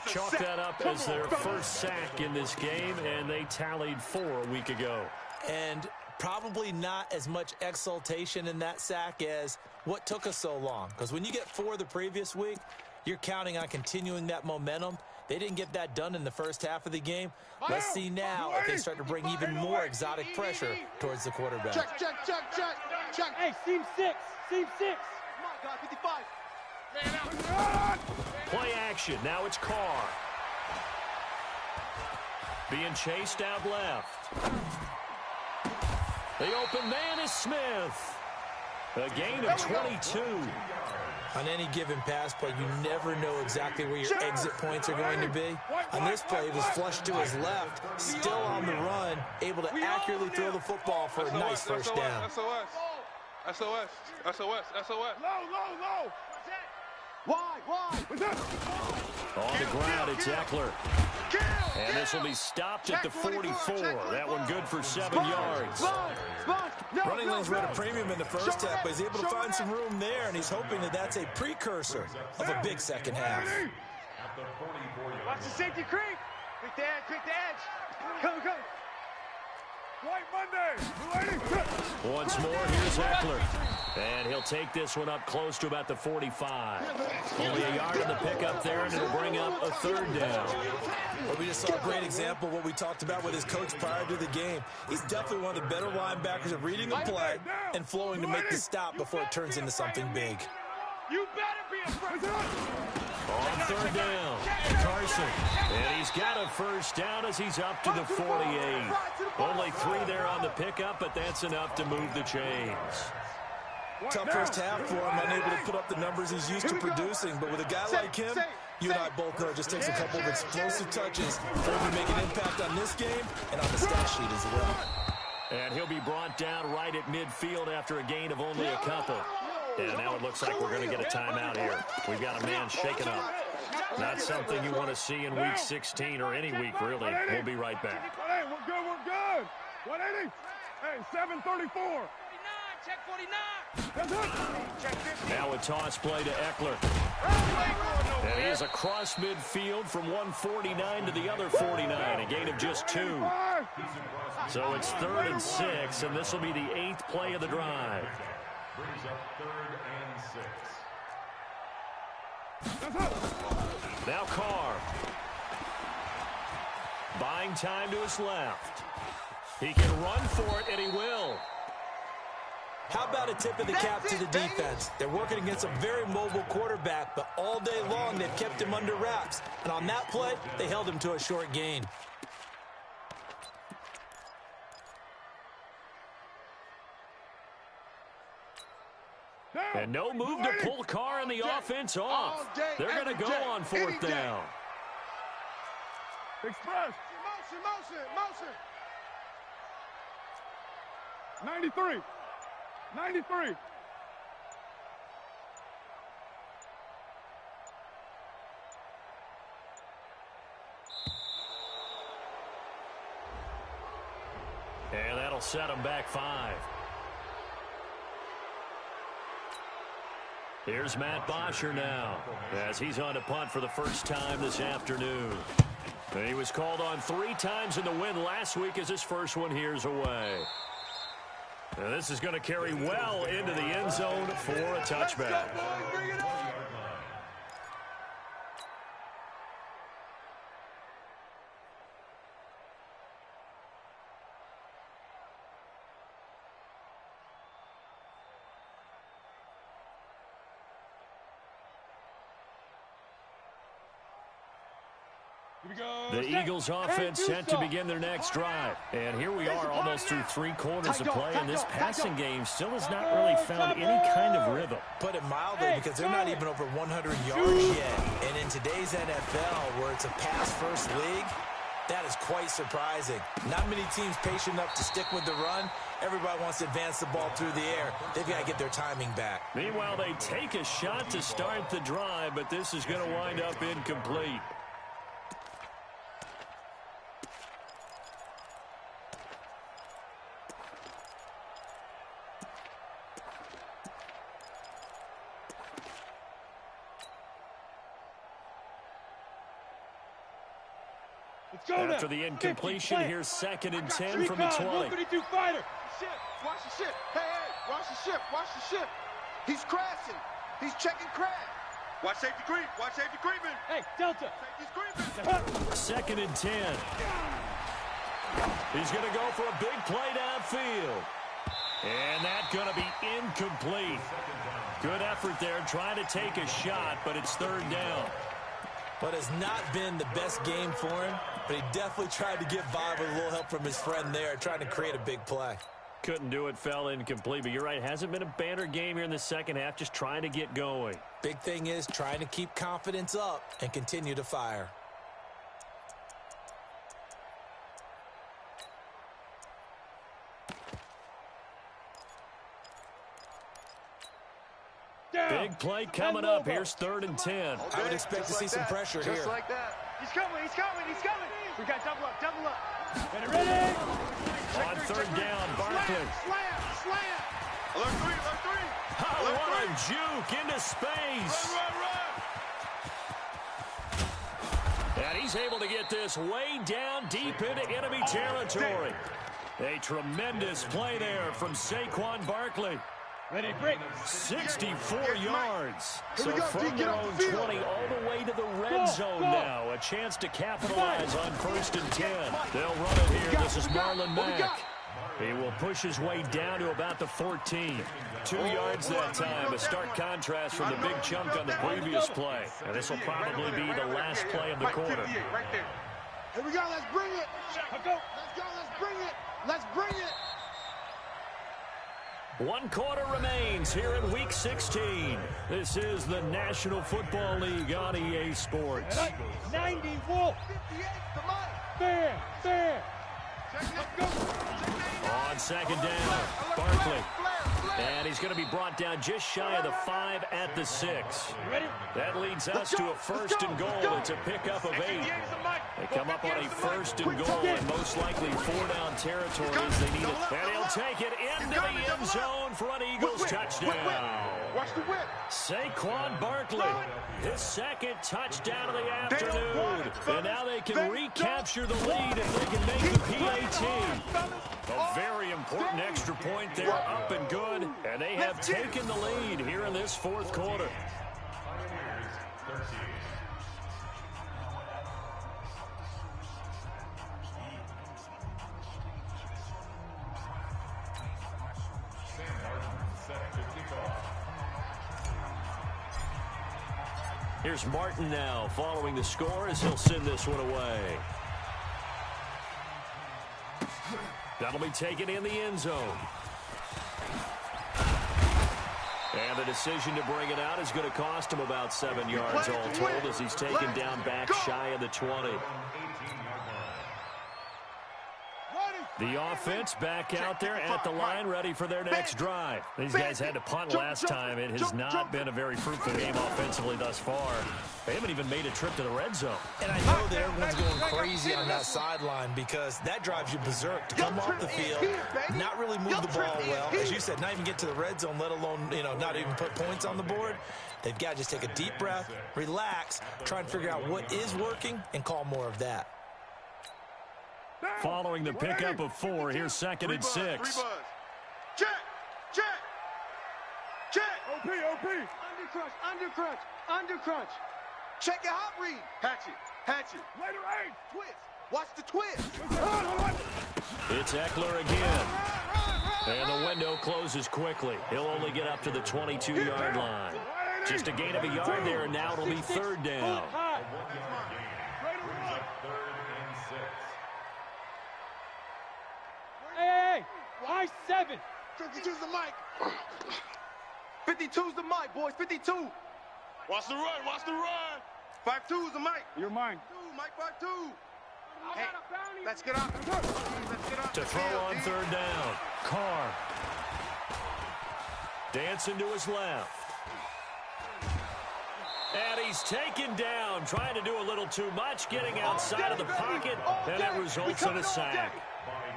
Speaker 5: Chalk that up as their first sack in this game, and they tallied 4 a week ago.
Speaker 7: And probably not as much exultation in that sack as what took us so long. Because when you get 4 the previous week, you're counting on continuing that momentum. They didn't get that done in the first half of the game. Let's see now if they start to bring even more exotic pressure towards the quarterback.
Speaker 8: Check.
Speaker 6: Hey, seam 6.
Speaker 8: Come on, God, 55.
Speaker 5: Play action. Now it's Carr. Being chased out left. The open man is Smith. A gain of 22.
Speaker 7: On any given pass play, you never know exactly where your exit points are going to be. On this play, it was flushed to his left, still on the run, able to accurately throw the football for a nice first down.
Speaker 8: SOS. Low. Why?
Speaker 5: On the ground, it's Eckler. And this will be stopped at the 44. That one good for 7 yards.
Speaker 7: Running lanes were at a premium in the first half, but he's able to find some room there, and he's hoping that that's a precursor of a big second half.
Speaker 8: Watch the safety creep. Pick the edge. Come.
Speaker 6: White Monday.
Speaker 5: Once more, here's Eckler. And he'll take this one up close to about the 45. Only a yard on the pickup there, and it'll bring up a third down.
Speaker 7: Well, we just saw a great example of what we talked about with his coach prior to the game. He's definitely one of the better linebackers at reading a play and flowing to make the stop before it turns into something big.
Speaker 6: You better be afraid.
Speaker 5: On third down, Carson. And he's got a first down as he's up to the 48. Only 3 there on the pickup, but that's enough to move the chains.
Speaker 7: Tough first half for him, unable to put up the numbers he's used to producing. But with a guy like him, you and I both know it just takes a couple of explosive touches for him to make an impact on this game and on the stat sheet as well.
Speaker 5: And he'll be brought down right at midfield after a gain of only a couple. And now it looks like we're going to get a timeout here. We've got a man shaken up. Not something you want to see in Week 16 or any week, really. We'll be right back.
Speaker 6: Hey, we're good, we're good. 180. Hey, 734. Check 49.
Speaker 5: Now a toss play to Eckler. And he is across midfield from 149 to the other 49, a gain of just 2. So it's 3rd and 6, and this will be the 8th play of the drive.
Speaker 9: Brings up 3rd and 6.
Speaker 5: Now Carr. Buying time to his left. He can run for it, and he will.
Speaker 7: How about a tip of the cap to the defense? They're working against a very mobile quarterback, but all day long they've kept him under wraps. And on that play, they held him to a short gain.
Speaker 5: And no move to pull Carr and the offense off. They're going to go on 4th down.
Speaker 6: Express. Motion. 93. 93.
Speaker 5: And that'll set him back 5. Here's Matt Bosher now, as he's on to punt for the first time this afternoon. And he was called on 3 times in the win last week as his first one here's away. And this is going to carry well into the end zone for a touchback. The Eagles offense set to begin their next drive. And here we are almost through 3 quarters of play, and this passing game still has not really found any kind of rhythm.
Speaker 7: Put it mildly, because they're not even over 100 yards yet. And in today's NFL, where it's a pass-first league, that is quite surprising. Not many teams patient enough to stick with the run. Everybody wants to advance the ball through the air. They've got to get their timing back.
Speaker 5: Meanwhile, they take a shot to start the drive, but this is going to wind up incomplete. After the incompletion, here's 2nd and 10 from the 20.
Speaker 8: 152 fighter. Watch the ship. Hey, watch the ship. Watch the ship. He's crashing. He's checking crash. Watch safety creep. Watch safety creeping.
Speaker 6: Hey, Delta.
Speaker 8: Safety's creeping.
Speaker 5: 2nd and 10. He's going to go for a big play downfield. And that's going to be incomplete. Good effort there, trying to take a shot, but it's 3rd down.
Speaker 7: But has not been the best game for him, but he definitely tried to get by with a little help from his friend there, trying to create a big play.
Speaker 5: Couldn't do it, fell incomplete, but you're right, hasn't been a banner game here in the second half, just trying to get going.
Speaker 7: Big thing is trying to keep confidence up and continue to fire.
Speaker 5: Big play coming up. Here's 3rd and 10.
Speaker 7: I would expect to see some pressure here.
Speaker 8: Just like that.
Speaker 6: He's coming. We got double up. Ready?
Speaker 5: On 3rd down, Barkley.
Speaker 8: Slam. Alert 3.
Speaker 5: Oh, what a juke into space.
Speaker 8: Run.
Speaker 5: And he's able to get this way down deep into enemy territory. A tremendous play there from Saquon Barkley.
Speaker 6: Ready, break.
Speaker 5: 64 yards. So from their own 20 all the way to the red zone now. A chance to capitalize on 1st and 10. They'll run it here. This is Marlon Mack. He will push his way down to about the 14. 2 yards that time. A stark contrast from the big chunk on the previous play. And this will probably be the last play of the quarter.
Speaker 8: Right there. Here we go. Let's bring it. Let's go. Let's bring it. Let's bring it.
Speaker 5: 1 quarter remains here in Week 16. This is the National Football League on EA Sports.
Speaker 6: 90 Wolf. 58 fair.
Speaker 5: On 2nd down, Barkley. And he's going to be brought down just shy of the 5 at the 6. That leads us to a 1st and goal. It's a pickup of 8. They come up on a 1st and goal, and most likely 4-down territory as they need it. And he'll take it into the end zone for an Eagles touchdown.
Speaker 8: Watch the whip.
Speaker 5: Saquon Barkley, his 2nd touchdown of the afternoon. And now they can recapture the lead if they can make the PAT. A very important extra point there, up and good. And they have taken the lead here in this 4th quarter. Here's Martin now following the score as he'll send this one away. That'll be taken in the end zone. And the decision to bring it out is going to cost him about 7 yards all told as he's taken down back shy of the 20. The offense back out there at the line, ready for their next drive. These guys had to punt last time. It has not been a very fruitful game offensively thus far. They haven't even made a trip to the red zone.
Speaker 7: And I know that everyone's going crazy on that sideline because that drives you berserk to come off the field, not really move the ball well. As you said, not even get to the red zone, let alone, not even put points on the board. They've got to just take a deep breath, relax, try and figure out what is working, and call more of that.
Speaker 5: Following the pickup of 4, here's 2nd and 6.
Speaker 8: Check. OP. Undercrunch. Check your hot read. Hatchet. Later, aim. Twist. Watch the twist.
Speaker 5: It's Eckler again. And the window closes quickly. He'll only get up to the 22-yard line. Just a gain of a yard there, and now it'll be 3rd down.
Speaker 6: Hey, why 7?
Speaker 8: 52's the mic. 52's the mic, boys. 52. Watch the run. 52's the mic.
Speaker 6: You're mine.
Speaker 8: Mike 52. Hey, let's get up.
Speaker 5: To throw on 3rd down. Carr. Dancing to his left. And he's taken down, trying to do a little too much, getting outside of the pocket, and it results in a sack.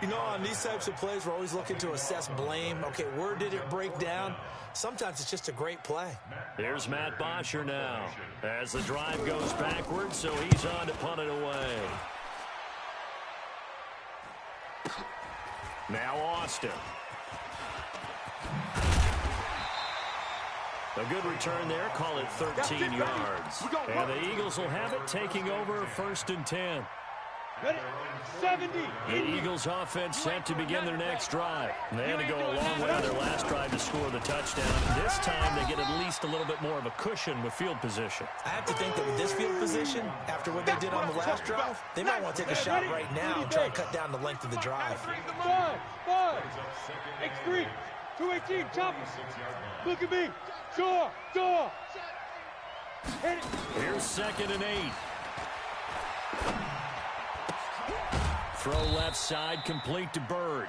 Speaker 7: On these types of plays, we're always looking to assess blame. Okay, where did it break down? Sometimes it's just a great play.
Speaker 5: Here's Matt Bosher now as the drive goes backwards, so he's on to punt it away. Now Austin. A good return there, call it 13 yards. And the Eagles will have it, taking over 1st and 10.
Speaker 6: Ready? 70.
Speaker 5: The Eagles offense set to begin their next drive. They had to go a long way on their last drive to score the touchdown. This time they get at least a little bit more of a cushion with field position.
Speaker 7: I have to think that with this field position, after what they did on the last drive, they might want to take a shot right now and try and cut down the length of the drive.
Speaker 6: 5. X3. 218. Chop it. Look at me. Door. Hit it.
Speaker 5: Here's 2nd and 8. Throw left side, complete to Bird.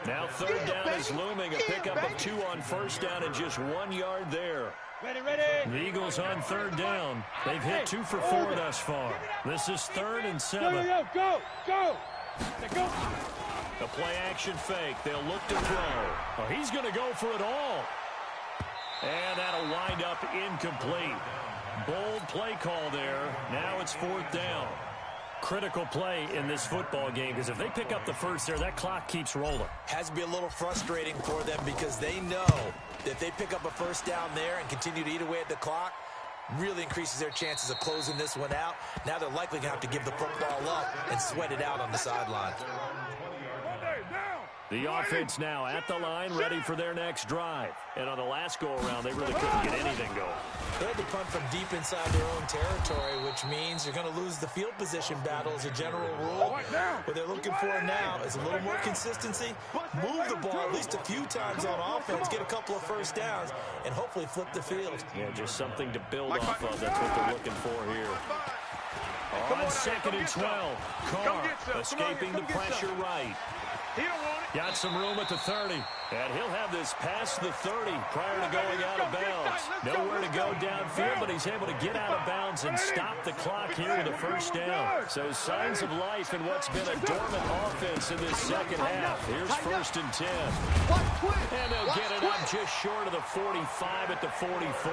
Speaker 5: Now 3rd down is looming. A pickup of 2 on 1st down and just 1 yard there.
Speaker 6: Ready.
Speaker 5: The Eagles on 3rd down. They've hit 2 for 4 thus far. This is 3rd and 7.
Speaker 6: Go.
Speaker 5: A play action fake. They'll look to throw. Oh, he's going to go for it all. And that'll wind up incomplete. Bold play call there. Now it's 4th down. critical play in this football game, because if they pick up the first there, that clock keeps rolling.
Speaker 7: Has to be a little frustrating for them because they know that if they pick up a first down there and continue to eat away at the clock, really increases their chances of closing this one out. Now they're likely going to have to give the football up and sweat it out on the sideline.
Speaker 5: The offense now at the line, ready for their next drive. And on the last go-around, they really couldn't get anything going.
Speaker 7: They had to punt from deep inside their own territory, which means you're going to lose the field position battle as a general rule. What they're looking for now is a little more consistency, move the ball at least a few times on offense, get a couple of first downs, and hopefully flip the field.
Speaker 5: Yeah, just something to build off of. That's what they're looking for here. On 2nd and 12, Carr escaping the pressure right. Got some room at the 30, and he'll have this past the 30 prior to going out of bounds. Nowhere to go downfield, but he's able to get out of bounds and stop the clock here with a first down. So signs of life in what's been a dormant offense in this second half. Here's 1st and 10. And they'll get it up just short of the 45 at the 44.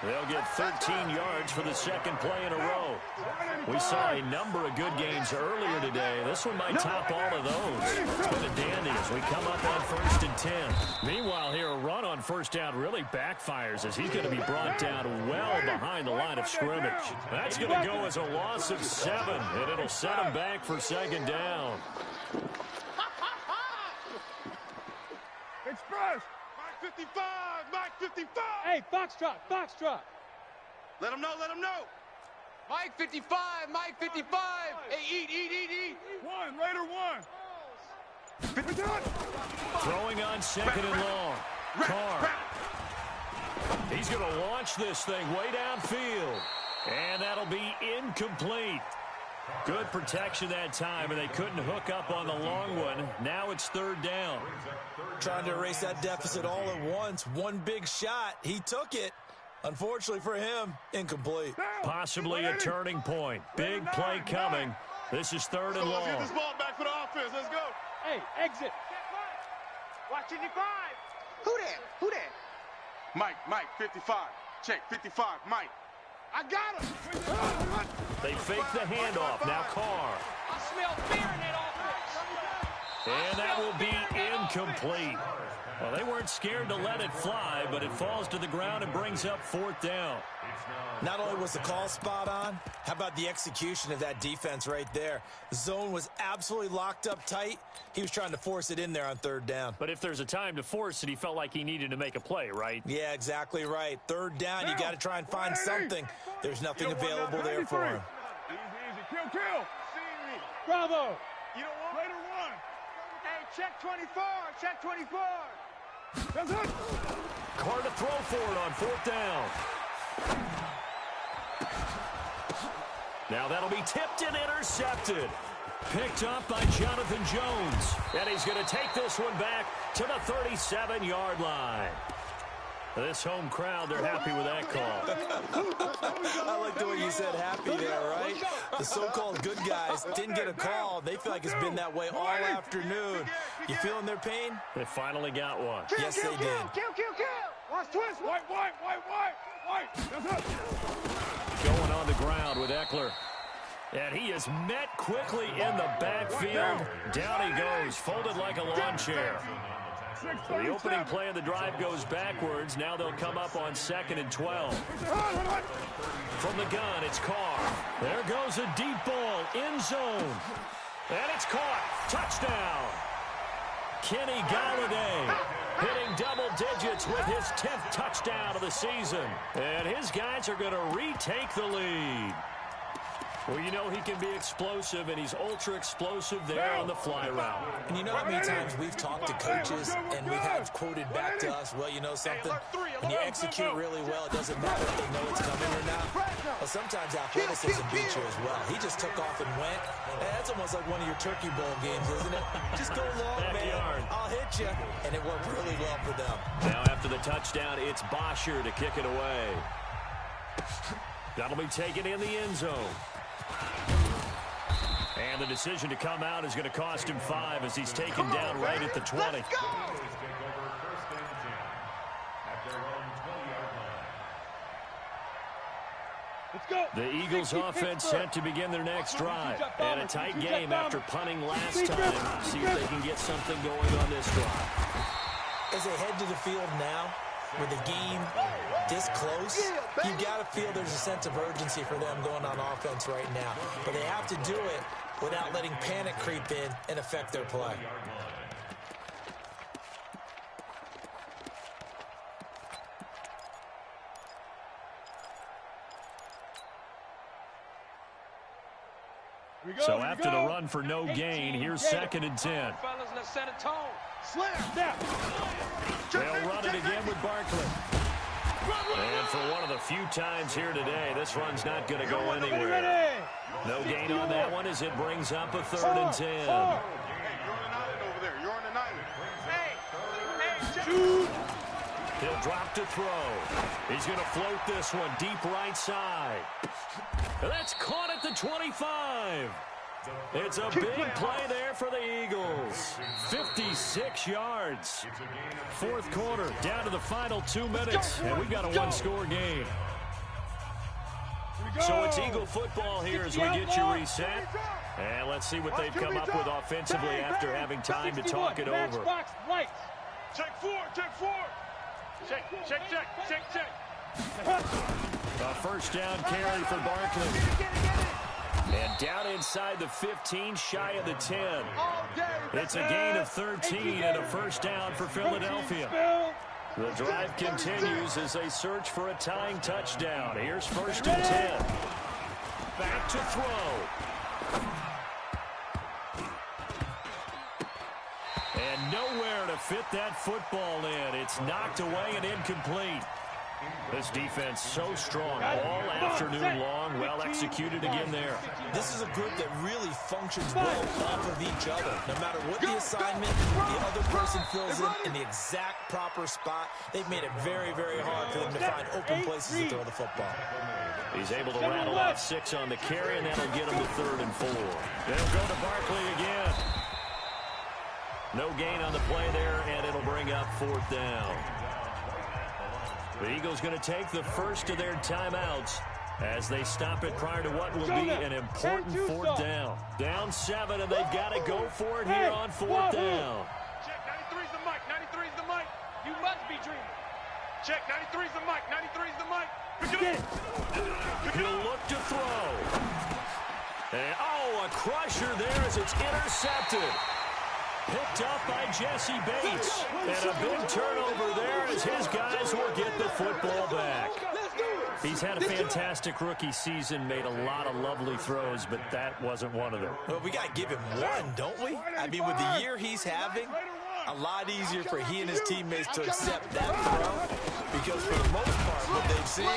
Speaker 5: They'll get 13 yards for the second play in a row. We saw a number of good games earlier today. This one might top all of those. It's been a dandy as we come up on 1st and 10. Meanwhile, here a run on first down really backfires as he's going to be brought down well behind the line of scrimmage. That's going to go as a loss of 7, and it'll set him back for 2nd down.
Speaker 6: Express! Mike 55! Mike 55! Hey, foxtrot, foxtrot! Let him know, let him know!
Speaker 10: Mike 55, Mike 55! Hey, eat!
Speaker 6: One, Raider 1!
Speaker 5: Throwing on 2nd and long. Carr. He's going to launch this thing way downfield. And that'll be incomplete. Good protection that time, and they couldn't hook up on the long one. Now it's 3rd down.
Speaker 7: Trying to erase that deficit all at once. One big shot. He took it. Unfortunately for him, incomplete.
Speaker 5: Possibly a turning point. Big play coming. This is 3rd and long.
Speaker 6: Let's get this ball back for the offense. Let's go. Hey, exit. Watch 55.
Speaker 10: Who that?
Speaker 6: Mike, 55. Check, 55, Mike. I got him.
Speaker 5: They fake the handoff. Now Carr.
Speaker 10: I smell fear in that offense.
Speaker 5: And that will be incomplete. Well, they weren't scared to let it fly, but it falls to the ground and brings up 4th down.
Speaker 7: Not only was the call spot on, how about the execution of that defense right there? The zone was absolutely locked up tight. He was trying to force it in there on 3rd down.
Speaker 5: But if there's a time to force it, he felt like he needed to make a play, right?
Speaker 7: Yeah, exactly right. 3rd down, you got to try and find something. There's nothing available there for him.
Speaker 6: Easy, kill. Bravo. You know what? Raider 1. Hey, check 24, check 24.
Speaker 5: Carr to throw for it on 4th down. Now that'll be tipped and intercepted. Picked up by Jonathan Jones. And he's going to take this one back to the 37-yard line. This home crowd, they're happy with that call.
Speaker 7: I like the way you said happy there, right? The so-called good guys didn't get a call. They feel like it's been that way all afternoon. You feeling their pain?
Speaker 5: They finally got one.
Speaker 7: Yes, they did.
Speaker 6: Kill. Watch twist. White.
Speaker 5: Going on the ground with Eckler. And he is met quickly in the backfield. Down he goes, folded like a lawn chair. So the opening play of the drive goes backwards. Now they'll come up on 2nd and 12. From the gun, it's Carr. There goes a deep ball, end zone. And it's caught. Touchdown. Kenny Galladay hitting double digits with his 10th touchdown of the season. And his guys are going to retake the lead. Well, you know he can be explosive, and he's ultra-explosive there on the fly route.
Speaker 7: And you know how many times we've talked to coaches, and we've had quoted back to us, well, you know something? When you execute really well, it doesn't matter if they know it's coming or not. Well, sometimes athleticism beats you as well. He just took off and went. That's almost like one of your Turkey Bowl games, isn't it? Just go long, man. I'll hit you. And it worked really well for them.
Speaker 5: Now after the touchdown, it's Bosher to kick it away. That'll be taken in the end zone. And the decision to come out is going to cost him 5 as he's taken down right at the 20. The Eagles offense set to begin their next drive. And a tight game after punting last time. See if they can get something going on this drive.
Speaker 7: As they head to the field now, with the game this close, you got to feel there's a sense of urgency for them going on offense right now. But they have to do it without letting panic creep in and affect their play.
Speaker 5: So after the run for no gain, here's 2nd and 10.
Speaker 10: Fellas, let's set a tone.
Speaker 5: They'll run it again with Barkley. And for one of the few times here today, this run's not going to go anywhere. No gain on that one as it brings up a 3rd and 10.
Speaker 8: Hey, you're on an island over there. You're on an island.
Speaker 5: Shoot. He'll drop to throw. He's going to float this one deep right side. That's caught at the 25. It's a big play there for the Eagles. 56 yards. 4th quarter, down to the final 2 minutes, and we've got a one-score game. So it's Eagle football here as we get you reset. And let's see what they've come up with offensively after having time to talk it over.
Speaker 6: Check 4, check 4. Check.
Speaker 5: A first down carry for Barkley. And down inside the 15, shy of the 10. It's a gain of 13 and a first down for Philadelphia. The drive continues as they search for a tying touchdown. Here's 1st and 10. Back to throw. And nowhere to fit that football in. It's knocked away and incomplete. This defense so strong all afternoon long. Well executed again there.
Speaker 7: This is a group that really functions well off of each other. No matter what the assignment, the other person fills in the exact proper spot. They've made it very, very hard for them to find open places to throw the football.
Speaker 5: He's able to rattle off 6 on the carry, and that'll get him to 3rd and 4. They'll go to Barkley again. No gain on the play there, and it'll bring up 4th down. The Eagles going to take the first of their timeouts as they stop it prior to what will be an important 4th down. Down 7, and they've got to go for it here on 4th down.
Speaker 6: Check, 93's the mic, 93's the mic.
Speaker 10: You must be dreaming.
Speaker 6: Check, 93's the mic, 93's the mic.
Speaker 5: He'll look to throw. And, a crusher there as it's intercepted. Picked up by Jesse Bates. And a big turnover there as his guys will get the football back. He's had a fantastic rookie season, made a lot of lovely throws, but that wasn't one of them.
Speaker 7: Well, we got to give him one, don't we? I mean, with the year he's having, a lot easier for he and his teammates to accept that throw, because for the most part, what they've seen,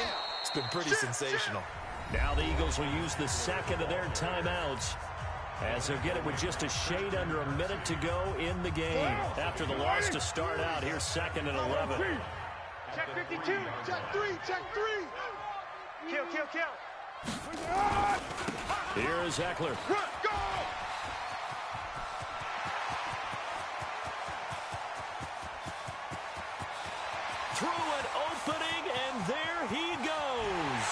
Speaker 7: it's been pretty sensational.
Speaker 5: Now the Eagles will use the second of their timeouts as they'll get it with just a shade under a minute to go in the game. After the loss to start out, here's 2nd and 11.
Speaker 6: Check 52. Check 3. Check 3. Kill.
Speaker 5: Here is Eckler.
Speaker 6: Run, go!
Speaker 5: Through an opening, and there he goes.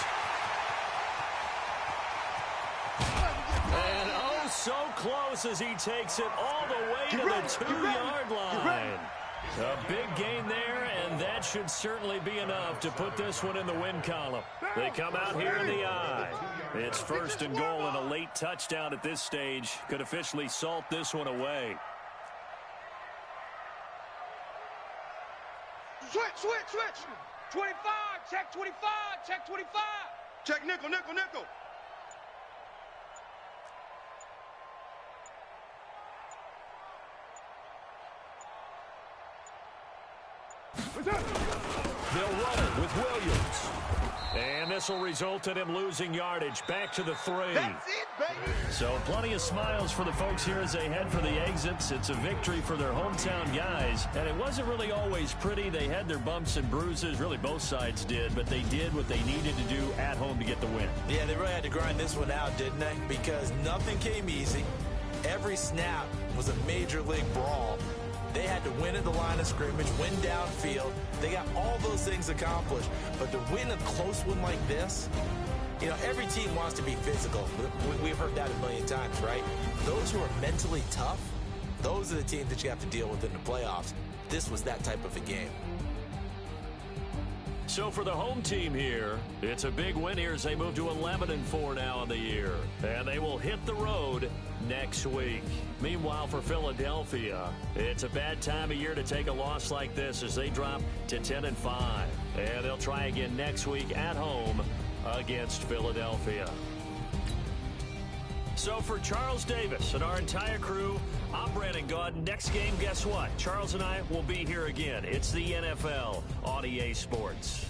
Speaker 5: And so close as he takes it all the way to the 2-yard line. A big gain there, and that should certainly be enough to put this one in the win column. They come out here in the eye. It's 1st and goal, and a late touchdown at this stage could officially salt this one away.
Speaker 6: Switch.
Speaker 10: 25, check 25, check 25.
Speaker 8: Check nickel.
Speaker 5: They'll run it with Williams. And this will result in him losing yardage back to the 3.
Speaker 8: That's it, baby.
Speaker 5: So plenty of smiles for the folks here as they head for the exits. It's a victory for their hometown guys. And it wasn't really always pretty. They had their bumps and bruises. Really, both sides did. But they did what they needed to do at home to get the win.
Speaker 7: Yeah, they really had to grind this one out, didn't they? Because nothing came easy. Every snap was a major league brawl. They had to win at the line of scrimmage, win downfield. They got all those things accomplished. But to win a close one like this, You know, every team wants to be physical. We've heard that a million times, right? Those who are mentally tough, those are the teams that you have to deal with in the playoffs. This was that type of a game.
Speaker 5: So for the home team here, it's a big win here as they move to 11-4 now in the year. And they will hit the road next week. Meanwhile, for Philadelphia, it's a bad time of year to take a loss like this as they drop to 10-5. And they'll try again next week at home against Philadelphia. So for Charles Davis and our entire crew, I'm Brandon Gaudin. Next game, guess what? Charles and I will be here again. It's the NFL on EA Sports.